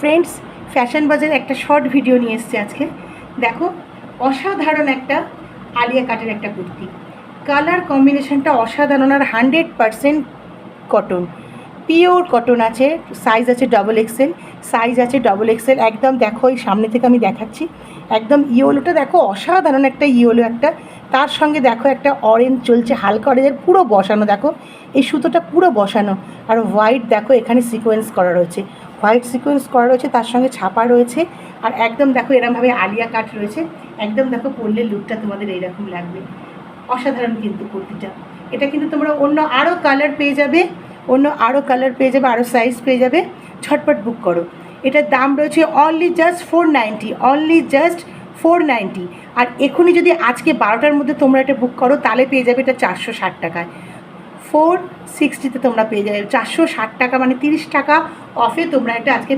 Friends, fashion বাজার একটা short video নিয়ে এসছে আজকে। দেখো, অসাধারণ একটা আলিয়া কাটের একটা কুর্তি। কালার কম্বিনেশনটা অসাধারণ, আর 100% কটন, পিওর কটন আছে। সাইজ আছে ডবল এক্সেল। একদম দেখো, এই সামনে থেকে আমি দেখাচ্ছি। একদম ইয়েলোটা দেখো, অসাধারণ একটা ইয়েলো, একটা তার সঙ্গে দেখো একটা অরেঞ্জ চলছে, হালকা অরেঞ্জের, পুরো বসানো। দেখো এই সুতোটা পুরো বসানো, আর হোয়াইট দেখো এখানে সিকোয়েন্স করা রয়েছে, তার সঙ্গে ছাপা রয়েছে। আর একদম দেখো এরমভাবে আলিয়া কাট রয়েছে। একদম দেখো পরলে লুকটা তোমাদের এইরকম লাগবে। অসাধারণ কিন্তু কুর্তিটা। এটা কিন্তু তোমরা অন্য আরও কালার পেয়ে যাবে, আরও সাইজ পেয়ে যাবে। ঝটপট বুক করো। এটার দাম রয়েছে অনলি জাস্ট 490। আর এখনই যদি আজকে 12টার মধ্যে তোমরা এটা বুক করো, তাহলে পেয়ে যাবে এটা 460 টাকায়। 460-তে তোমরা পেয়ে যাবে 460 টাকা, মানে 30 টাকা অফে তোমরা এটা আজকে